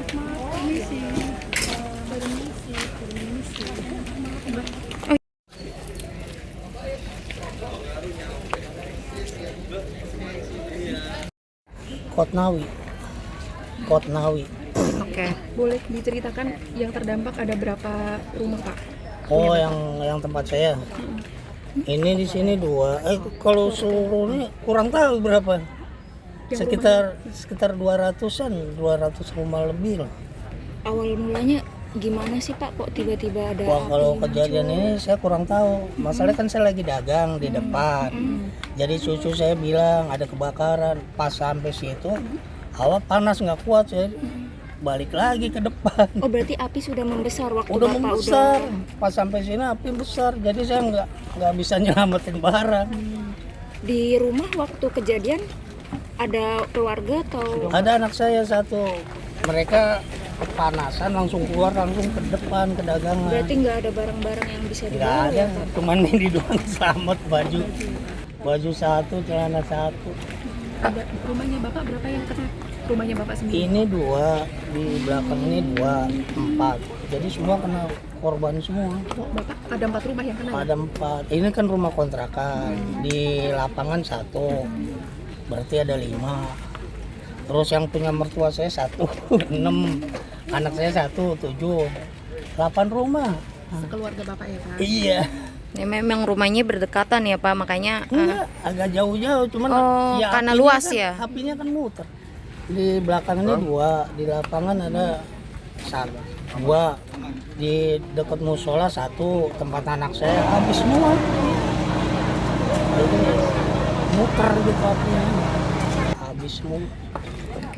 Permisi. Permisi. Permisi. Kotnawi. Kotnawi. Oke. Boleh diceritakan yang terdampak ada berapa rumah, Pak? Oh, yang tempat saya. Ini di sini 2. Kalau seluruhnya kurang tahu berapa. Sekitar 200-an, 200 rumah lebih lah. Awal mulanya gimana sih Pak? Kok tiba-tiba ada Wah, kalau api kejadian muncul? ini saya kurang tahu. Masalahnya kan saya lagi dagang di depan. Jadi cucu saya bilang ada kebakaran. Pas sampai situ, hawa panas nggak kuat, saya balik lagi ke depan. Oh, berarti api sudah membesar waktu Udah Bapak membesar. Pas sampai sini api besar. Jadi saya nggak bisa nyelamatin barang. di rumah waktu kejadian ada keluarga atau Ada anak saya satu. Mereka kepanasan langsung keluar langsung ke depan ke dagangan. berarti nggak ada barang-barang yang bisa Nggak dibawa ada, ya Pak? cuman ini doang selamat baju satu, celana satu. Ada rumahnya Bapak berapa yang kena? Rumahnya Bapak sendiri? Ini 2, di belakang ini 2, 4. Jadi semua kena korban semua. Oh, Bapak ada 4 rumah yang kena? Ada 4. Ini kan rumah kontrakan. Di lapangan 1. Berarti ada 5. Terus yang punya mertua saya 1, 6. Anak saya 1, 7. 8 rumah. Sekeluarga Bapak ya, Pak? Iya. Ya, memang rumahnya berdekatan ya Pak, makanya Enggak, agak jauh-jauh, cuman Oh, karena apinya luas kan, ya? Apinya kan muter. Di belakang ini 2, di lapangan ada 2, di dekat musola 1, tempat anak saya habis semua. Jadi muter gitu apinya. Habis semua.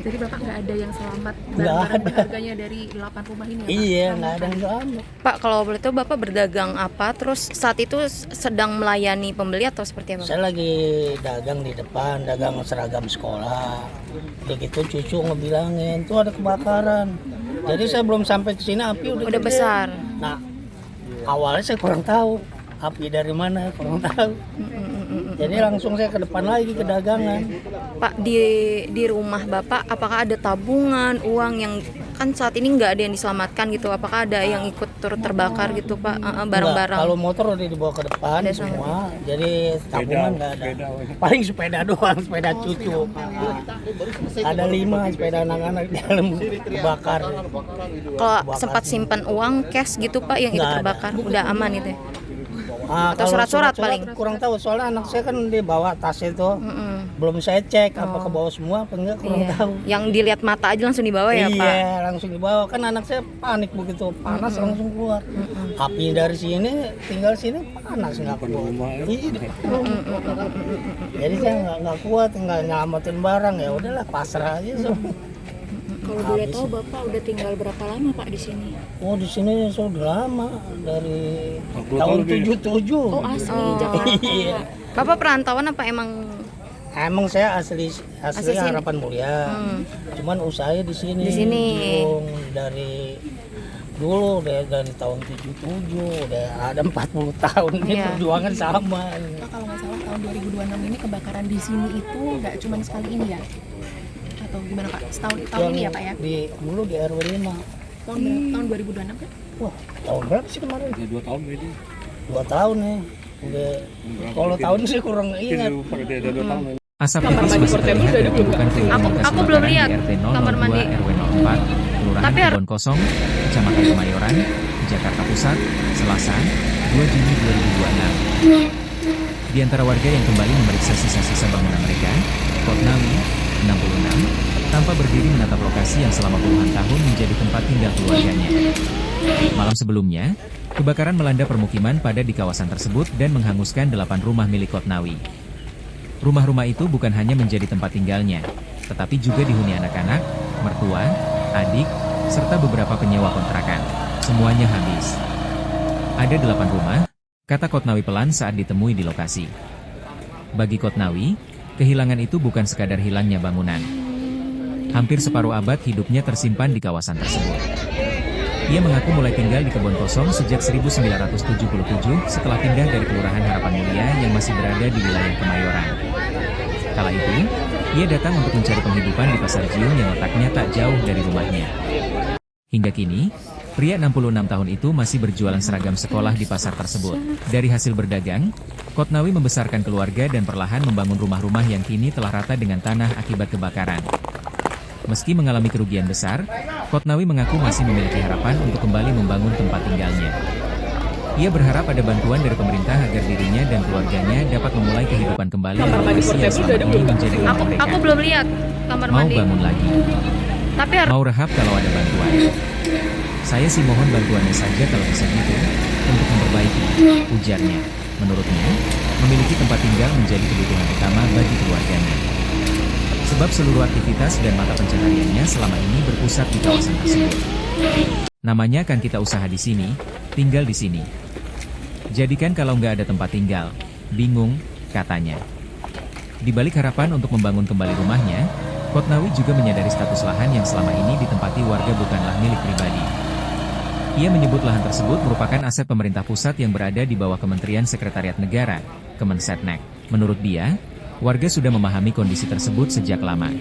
Jadi Bapak nggak ada yang selamat Nggak barang-barang ada. berharganya dari 8 rumah ini ya, Pak? Iya, nggak ada yang selamat. Pak, kalau boleh tahu Bapak berdagang apa? Terus saat itu sedang melayani pembeli atau seperti apa? Saya lagi dagang di depan, dagang seragam sekolah. Begitu cucu ngebilangin, tuh ada kebakaran. Jadi saya belum sampai ke sini api udah gede. besar. Nah, awalnya saya kurang tahu api dari mana, kurang tahu. Jadi langsung saya ke depan lagi ke dagangan. Pak, di rumah Bapak apakah ada tabungan, uang yang kan saat ini nggak ada yang diselamatkan gitu? Apakah ada yang ikut turut terbakar gitu Pak? Enggak, Barang-barang. kalau motor udah dibawa ke depan Ada semua. Jadi tabungan nggak ada. Paling sepeda doang, sepeda cucu. Ada 5 sepeda anak-anak di dalam kebakar. Kalau sempat simpan uang cash gitu Pak yang ikut Nggak ada. terbakar, udah aman itu ya? Atau Kalau surat-surat surat-surat paling? kurang tahu, soalnya anak saya kan dia bawa tas itu. Mm-mm. Belum saya cek apa ke bawah semua apa enggak, kurang Iya. tahu. Yang dilihat mata aja langsung dibawa ya Pak? Iya, langsung dibawa. Kan anak saya panik begitu, panas langsung keluar. Api dari sini, tinggal sini panas nggak kuat. Iya, jadi saya nggak kuat, nggak nyelamatin barang, ya udahlah pasrah aja. Kalau boleh tahu Bapak udah tinggal berapa lama Pak di sini? Oh, di sini sudah lama, dari tahun 77. Oh, asli Jakarta. Iya. Bapak perantauan apa emang? Emang saya asli Asli sini? Harapan Mulia. Cuman usahanya di sini. Di sini. Jurung, dari dulu dari tahun 77 udah ada 40 tahun ini Iya. perjuangan sama. Pak, kalau nggak salah tahun 2026 ini kebakaran di sini itu nggak cuma sekali ini ya? Atau gimana Pak? Tahun ini ya Pak ya? Dulu di RW 5. Tahun 2026 kan? Wah, tahun berapa sih kemarin? Ya, 2 tahun berarti. 2 tahun nih. Udah kalau tahun sih kurang ingat. Udah 2 tahun. Asap tipis masih terlihat dari lubang kriminalitas Aku belum kebakaran lihat di RT 002 kamar mandi. RW 04 Kelurahan Tapi Kebon Kosong, Kecamatan Kemayoran, Jakarta Pusat, Selasa, 2 Juni 2026. Di antara warga yang kembali memeriksa sisa-sisa bangunan mereka, Kotnawi, 66, tanpa berdiri menatap lokasi yang selama puluhan tahun menjadi tempat tinggal keluarganya. Malam sebelumnya, kebakaran melanda permukiman padat di kawasan tersebut dan menghanguskan 8 rumah milik Kotnawi. Rumah-rumah itu bukan hanya menjadi tempat tinggalnya, tetapi juga dihuni anak-anak, mertua, adik, serta beberapa penyewa kontrakan. Semuanya habis. Ada 8 rumah, kata Kotnawi pelan saat ditemui di lokasi. Bagi Kotnawi, kehilangan itu bukan sekadar hilangnya bangunan. Hampir separuh abad hidupnya tersimpan di kawasan tersebut. Ia mengaku mulai tinggal di Kebon Kosong sejak 1977 setelah pindah dari Kelurahan Harapan Mulia yang masih berada di wilayah Kemayoran. Kala itu, ia datang untuk mencari penghidupan di Pasar Jiung yang letaknya tak jauh dari rumahnya. Hingga kini, pria 66 tahun itu masih berjualan seragam sekolah di pasar tersebut. Dari hasil berdagang, Kotnawi membesarkan keluarga dan perlahan membangun rumah-rumah yang kini telah rata dengan tanah akibat kebakaran. Meski mengalami kerugian besar, Kotnawi mengaku masih memiliki harapan untuk kembali membangun tempat tinggalnya. Ia berharap ada bantuan dari pemerintah agar dirinya dan keluarganya dapat memulai kehidupan kembali di lokasi yang selama ini menjadi rumah mereka. Aku belum lihat kamar Mau mandi. bangun lagi. Tapi harus Mau rehab kalau ada bantuan. Saya sih mohon bantuannya saja kalau bisa gitu, untuk memperbaiki, ujarnya. Menurutnya, memiliki tempat tinggal menjadi kebutuhan utama bagi keluarganya. Sebab seluruh aktivitas dan mata pencahariannya selama ini berpusat di kawasan tersebut. Namanya kan kita usaha di sini, tinggal di sini. Jadikan kalau nggak ada tempat tinggal, bingung, katanya. Di balik harapan untuk membangun kembali rumahnya, Kotnawi juga menyadari status lahan yang selama ini ditempati warga bukanlah milik pribadi. Ia menyebut lahan tersebut merupakan aset pemerintah pusat yang berada di bawah Kementerian Sekretariat Negara, Kemensetnek. Menurut dia, warga sudah memahami kondisi tersebut sejak lama.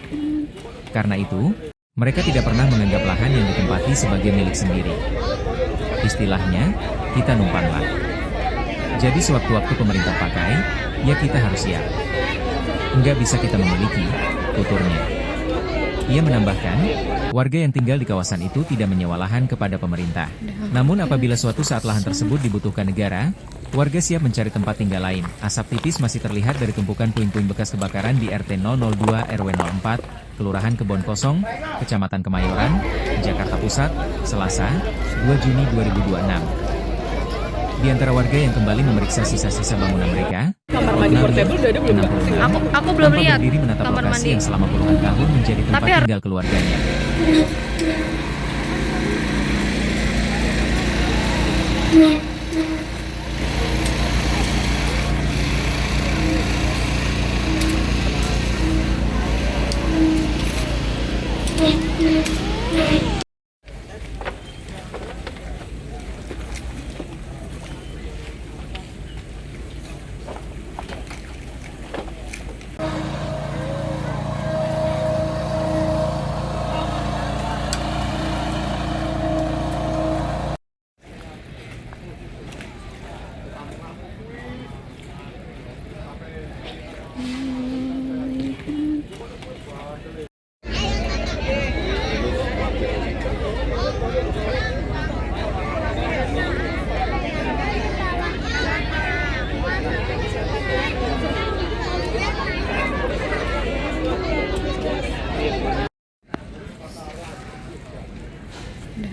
Karena itu, mereka tidak pernah menganggap lahan yang ditempati sebagai milik sendiri. Istilahnya, kita numpang lah. Jadi sewaktu-waktu pemerintah pakai, ya kita harus siap. Enggak bisa kita memiliki, tuturnya. Ia menambahkan, warga yang tinggal di kawasan itu tidak menyewa lahan kepada pemerintah. Namun apabila suatu saat lahan tersebut dibutuhkan negara, warga siap mencari tempat tinggal lain. Asap tipis masih terlihat dari tumpukan puing-puing bekas kebakaran di RT 002 RW 04, Kelurahan Kebon Kosong, Kecamatan Kemayoran, Jakarta Pusat, Selasa, 2 Juni 2026. Di antara warga yang kembali memeriksa sisa-sisa bangunan mereka, Kamar mandi portable udah ada belum, Kak? 66, aku belum tanpa lihat berdiri menatap kamar lokasi mandi. yang selama puluhan tahun menjadi tempat Tapi tinggal keluarganya.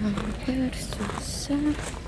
hampir susah.